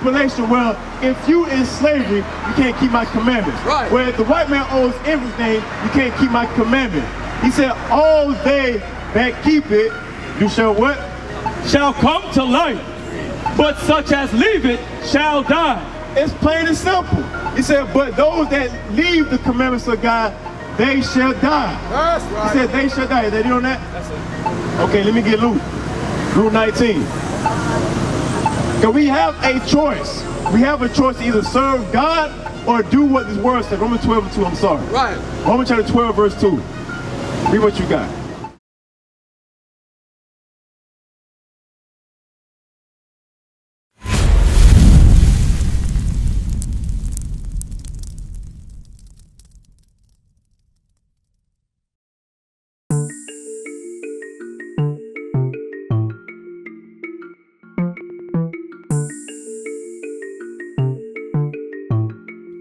stipulation, well, if you in slavery, you can't keep my commandments. Right. Where if the white man owes everything, you can't keep my commandment. He said, all they that keep it, you shall what? Shall come to life, but such as leave it shall die. It's plain and simple. He said, but those that leave the commandments of God, they shall die. That's right. He said, they shall die. Is that you on that? That's it. Okay, let me get Luke. Luke 19. Because we have a choice. We have a choice to either serve God or do what this word said. Romans 12:2, I'm sorry. Right. Romans chapter 12, verse 2. Read what you got.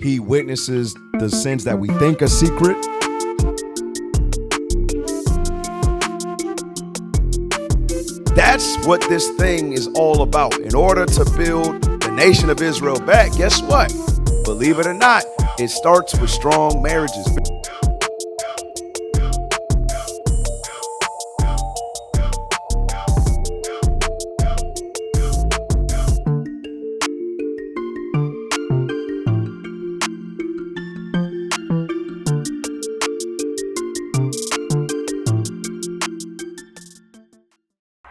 He witnesses the sins that we think are secret. That's what this thing is all about. In order to build the nation of Israel back, guess what? Believe it or not, it starts with strong marriages.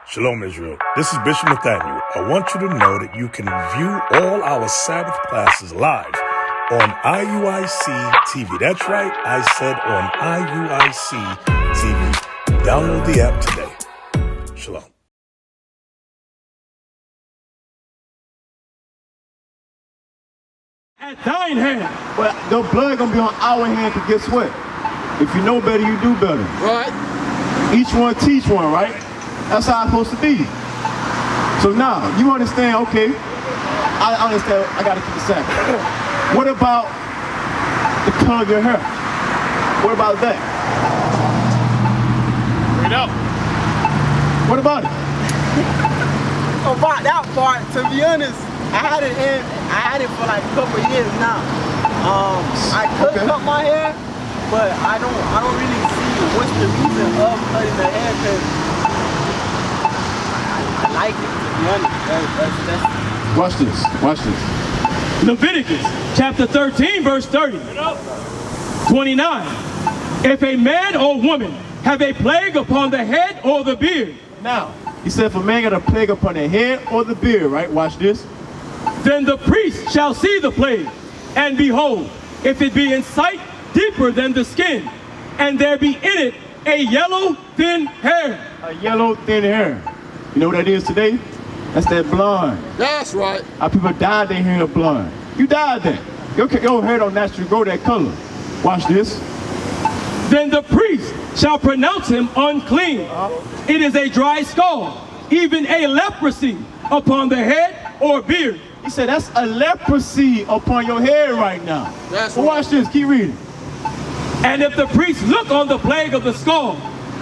Shalom, Israel. This is Bishop Nathaniel. I want you to know that you can view all our Sabbath classes live on IUIC TV. That's right, I said on IUIC TV. Download the app today. Shalom. At thine hand. But the blood gonna be on our hand, because guess what? If you know better, you do better. Right. Each one teach one, right? That's how it's supposed to be. So now, you understand, okay, I understand, I gotta keep it simple. What about the color of your hair? What about that? Bring it up. What about it? About that part, to be honest, I had it for like a couple of years now. I could cut my hair, but I don't really see what's the reason of cutting the hair, because I like it, to be honest. Watch this, watch this. Leviticus chapter 13, verse 30. 29. If a man or woman have a plague upon the head or the beard. Now, he said if a man got a plague upon the head or the beard, right? Watch this. Then the priest shall see the plague, and behold, if it be in sight deeper than the skin, and there be in it a yellow thin hair. A yellow thin hair. You know what that is today? That's that blonde. That's right. Our people dyed their hair blonde. You dyed that. Your hair don't naturally grow that color. Watch this. Then the priest shall pronounce him unclean. It is a dry scald, even a leprosy upon the head or beard. He said that's a leprosy upon your head right now. That's but right. watch this, keep reading. And if the priest look on the plague of the skull,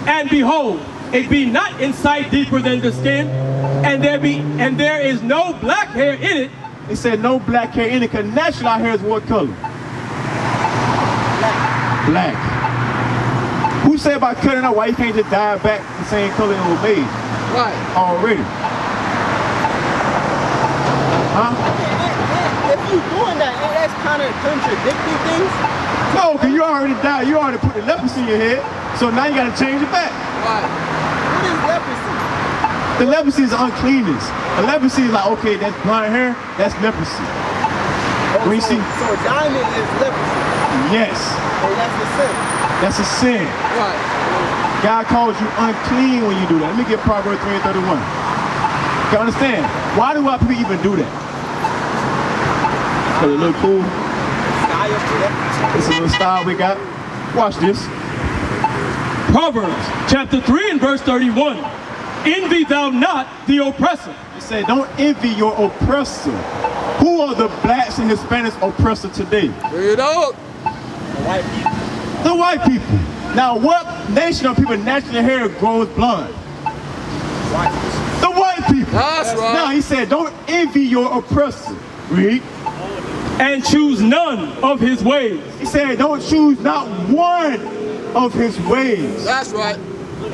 and behold, it be not in sight deeper than the skin, and there is no black hair in it. He said no black hair in it, because naturally our hair is what color? Black. Who said about cutting out, why you can't just dye it back the same color it was made? Right. Already. Huh? If you doing that, that's kind of contradicting things. No, because you already died. You already put the leprosy in your head, so now you got to change it back. Right. What is leprosy? The leprosy is uncleanness. The leprosy is like, okay, that's blonde hair, that's leprosy. Oh, When you see, so diamond is leprosy. yes, Oh, that's a sin. that's a sin. Right. God calls you unclean when you do that. Let me get Proverbs 3:31. You understand? Why do our people even do that? Because it look cool. It's a little style we got. Watch this. Proverbs chapter 3 and verse 31. Envy thou not the oppressor. It said, don't envy your oppressor. Who are the blacks and Hispanics oppressor today? Bring it up. The white people. Now, what nation of people naturally hair grows blonde? The white people. That's right. Now, he said, don't envy your oppressor. Read. And choose none of his ways. He said, don't choose not one of his ways. That's right.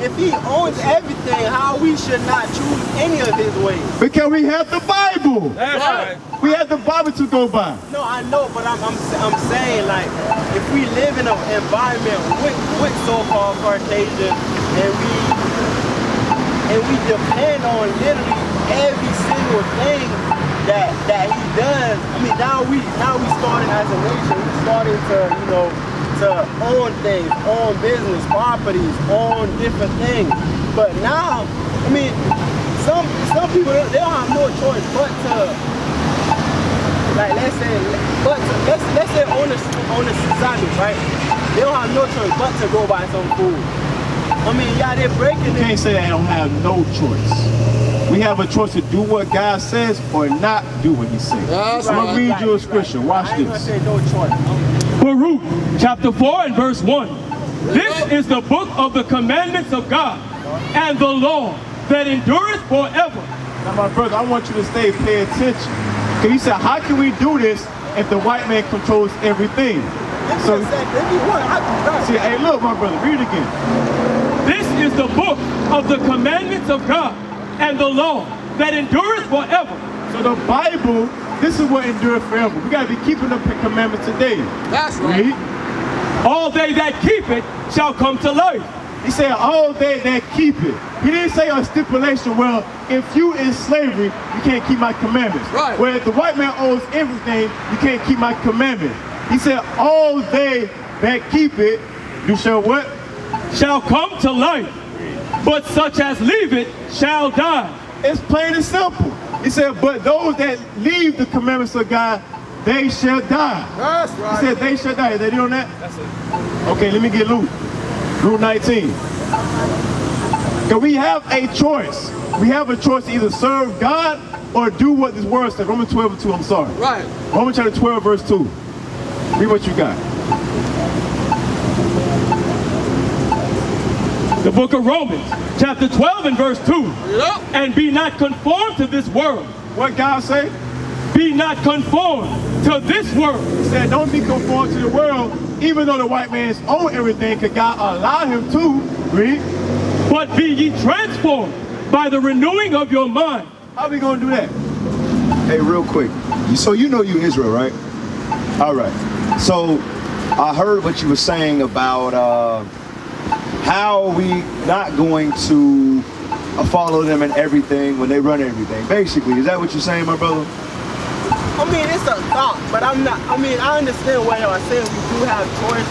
If he owns everything, how we should not choose any of his ways? Because we have the Bible. That's right. We have the Bible to go by. No, I know, but I'm saying, like, if we live in an environment with so-called Caucasians and we depend on literally every single thing that he does. I mean, now we starting as a nation. We starting to own things, own business, properties, own different things. But now, I mean, some people they don't have no choice but to, like, let's say own a society, right? They don't have no choice but to go buy some food. I mean, yeah, they're breaking it. You can't say they don't have no choice. We have a choice to do what God says or not do what he says. That's I'm going to read you a scripture. Watch I ain't gonna this. say no choice. Baruch chapter 4 and verse 1. This is the book of the commandments of God and the law that endureth forever. Now, my brother, I want you to pay attention. Because he said, how can we do this if the white man controls everything? So, see, hey, look, my brother, read it again. This is the book of the commandments of God and the law that endureth forever. So the Bible, this is what endures forever. We got to be keeping the commandments today. That's right. Read. All they that keep it shall come to life. He said, all they that keep it. He didn't say a stipulation, well, if you in slavery, you can't keep my commandments. Right. Well, if the white man owns everything, you can't keep my commandments. He said, all they that keep it, you shall what? Shall come to life, but such as leave it shall die. It's plain and simple. He said, but those that leave the commandments of God, they shall die. That's right. He said, they shall die. Is that it on that? That's it. Okay, let me get Luke. Luke 19. Because we have a choice. We have a choice to either serve God or do what this word says. Romans 12 and 2, I'm sorry. Right. Romans chapter 12, verse 2. Read what you got. The book of Romans, chapter 12 and verse 2. Yep. And be not conformed to this world. What God say? Be not conformed to this world. He said, don't be conformed to the world, even though the white man's own everything, because God allowed him to. Read. But be ye transformed by the renewing of your mind. How we going to do that? Hey, real quick. So you know you Israel, right? All right. So I heard what you were saying about how are we not going to follow them in everything when they run everything. Basically, is that what you're saying, my brother? I mean, it's a thought, but I understand what y'all saying. We do have choice.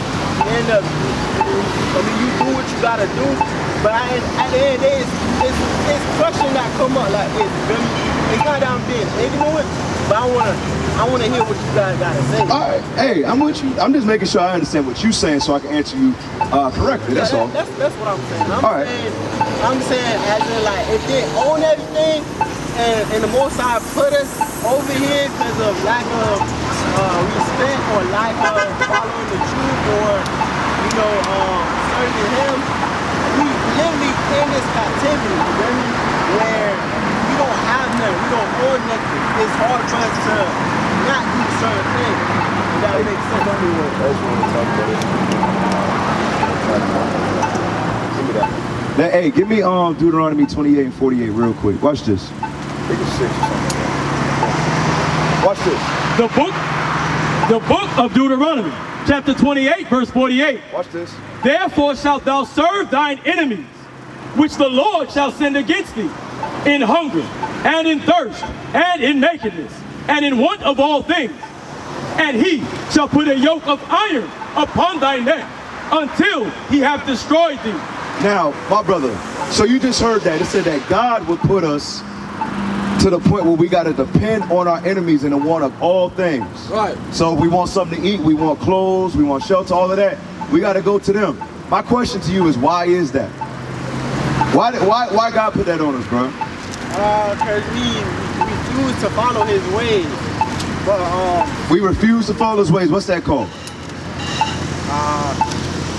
You do what you gotta do, but at the end of the day, it's question that come up. Like, it's not that I'm being ignorant, but I wanna hear what you guys gotta say. All right. Hey, I'm with you. I'm just making sure I understand what you're saying so I can answer you correctly. That's all. That's what I'm saying. All I'm saying as in, like, if they own everything and the Most High put us over here because of lack of respect or lack of following the truth or, serving him, we literally in this captivity, where we don't have nothing, we don't own nothing. It's hard for us to not do certain things. If that makes sense. I just want to talk about it. Give me that. Now, hey, give me Deuteronomy 28 and 48 real quick. Watch this. Take a 6 or something. Watch this. The book of Deuteronomy, chapter 28, verse 48. Watch this. Therefore shalt thou serve thine enemies, which the Lord shall send against thee, in hunger, and in thirst, and in nakedness, and in want of all things. And he shall put a yoke of iron upon thy neck, until he have destroyed thee. Now, my brother, so you just heard that. It said that God would put us to the point where we got to depend on our enemies in the want of all things. Right. So if we want something to eat, we want clothes, we want shelter, all of that, we got to go to them. My question to you is, why is that? Why God put that on us, bro? Because we refuse to follow his ways. But We refuse to follow his ways. What's that called?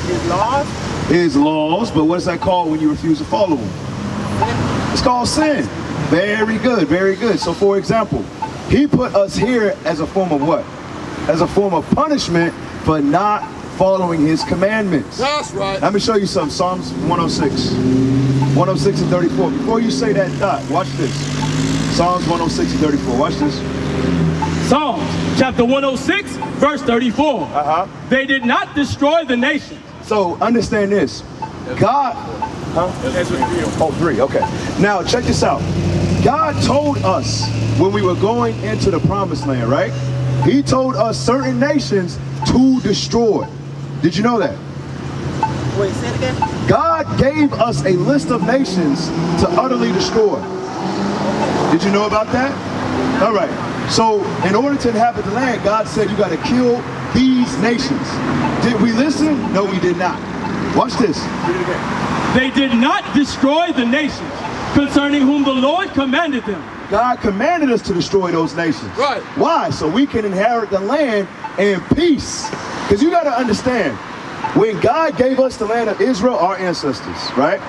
his laws. His laws, but what's that called when you refuse to follow them? It's called sin. Very good, very good. So for example, He put us here as a form of what? As a form of punishment for not following his commandments. That's right. Let me show you something. Psalms 106. 106 and 34. Before you say that dot, watch this. Psalms 106 and 34. Watch this. Psalms chapter 106, verse 34. They did not destroy the nations. So understand this. God, Oh, 3, okay. Now check this out. God told us when we were going into the promised land, right? He told us certain nations to destroy. Did you know that? Wait, say it again? God gave us a list of nations to utterly destroy. Did you know about that? All right. So in order to inhabit the land, God said you got to kill these nations. Did we listen? No, we did not. Watch this. Read it again. They did not destroy the nations concerning whom the Lord commanded them. God commanded us to destroy those nations. Right. Why? So we can inherit the land in peace. Because you got to understand, when God gave us the land of Israel, our ancestors, right?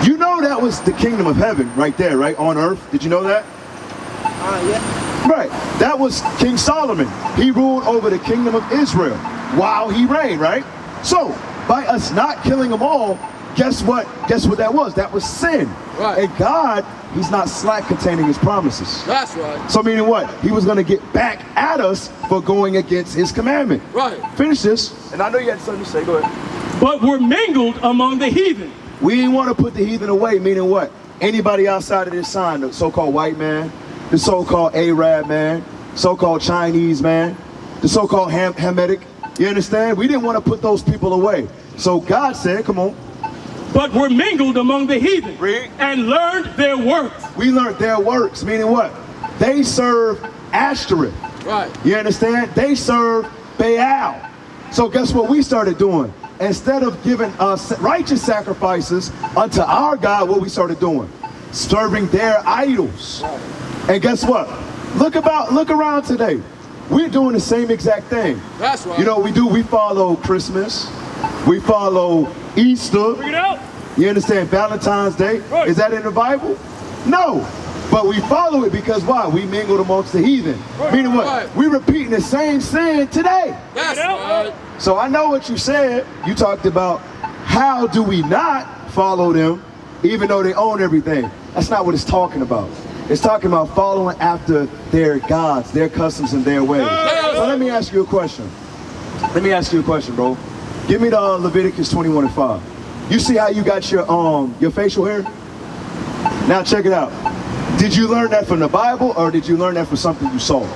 You know that was the kingdom of heaven right there, right? On earth. Did you know that? Yeah. Right. That was King Solomon. He ruled over the kingdom of Israel while he reigned, right? So, by us not killing them all, guess what? Guess what that was? That was sin. Right. And God, he's not slack containing his promises. That's right. So meaning what? He was going to get back at us for going against his commandment. Right. Finish this. And I know you had something to say. Go ahead. But were mingled among the heathen. We didn't want to put the heathen away, meaning what? Anybody outside of this sign, the so-called white man, the so-called Arab man, so-called Chinese man, the so-called Hamitic. You understand? We didn't want to put those people away. So God said, come on. But were mingled among the heathen. Read. And learned their works. We learned their works, meaning what? They serve Ashtoreth. Right. You understand? They serve Baal. So guess what we started doing? Instead of giving us righteous sacrifices unto our God, what we started doing? Serving their idols. And guess what? Look around today. We're doing the same exact thing. That's right. You know what we do? We follow Christmas. We follow Easter. Bring it out. You understand? Valentine's Day. Right. Is that in the Bible? No. But we follow it because why? We mingled amongst the heathen. Right. Meaning what? Right. We're repeating the same sin today. That's right. So I know what you said. You talked about how do we not follow them even though they own everything. That's not what it's talking about. It's talking about following after their gods, their customs, and their ways. So let me ask you a question. Let me ask you a question, bro. Give me the Leviticus 21:5. You see how you got your facial hair? Now check it out. Did you learn that from the Bible or did you learn that from something you saw?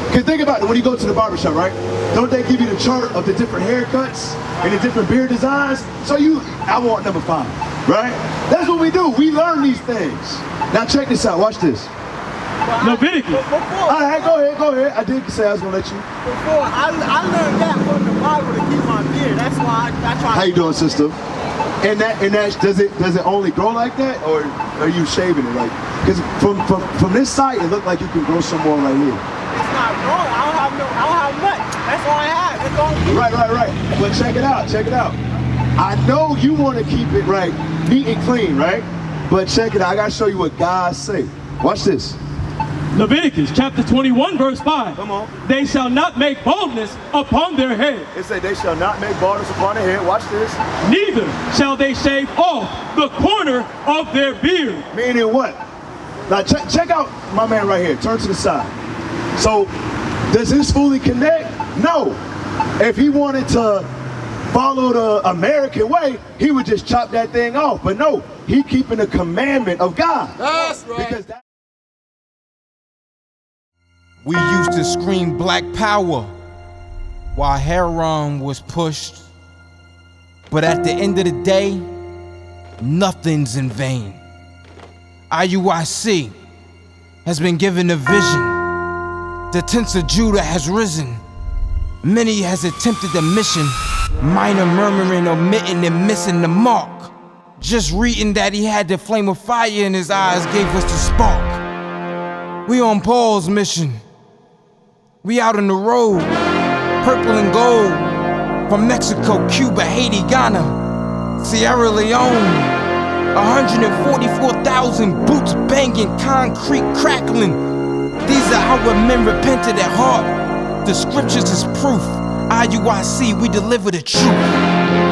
Because think about it, when you go to the barbershop, right? Don't they give you the chart of the different haircuts and the different beard designs? So I want number 5, right? That's what we do. We learn these things. Now check this out. Watch this. Leviticus. All right, go ahead. I did say I was gonna let you. Before, I learned that from the Bible to keep my beard. That's why I try. How you doing, sister? And that does it only grow like that, or are you shaving it like? Because from this side, it looked like you can grow some more right here. It's not growing. I don't have much. That's all I have. That's all I keep. Right. But check it out. I know you want to keep it right, neat and clean, right? But check it out. I gotta show you what God say. Watch this. Leviticus chapter 21 verse 5. Come on. They shall not make baldness upon their head. It say they shall not make baldness upon their head. Watch this. Neither shall they shave off the corner of their beard. Meaning what? Now check out my man right here. Turn to the side. So does this fully connect? No. If he wanted to follow the American way, he would just chop that thing off. But no, he keeping the commandment of God. That's right. Because We used to scream black power while heroin was pushed. But at the end of the day, nothing's in vain. IUIC has been given a vision. The tents of Judah has risen. Many has attempted the mission. Minor murmuring, omitting, and missing the mark. Just reading that he had the flame of fire in his eyes gave us the spark. We on Paul's mission. We out on the road, purple and gold. From Mexico, Cuba, Haiti, Ghana, Sierra Leone. 144,000 boots banging, concrete crackling. These are how men repented at heart. The scriptures is proof. IUIC, we deliver the truth.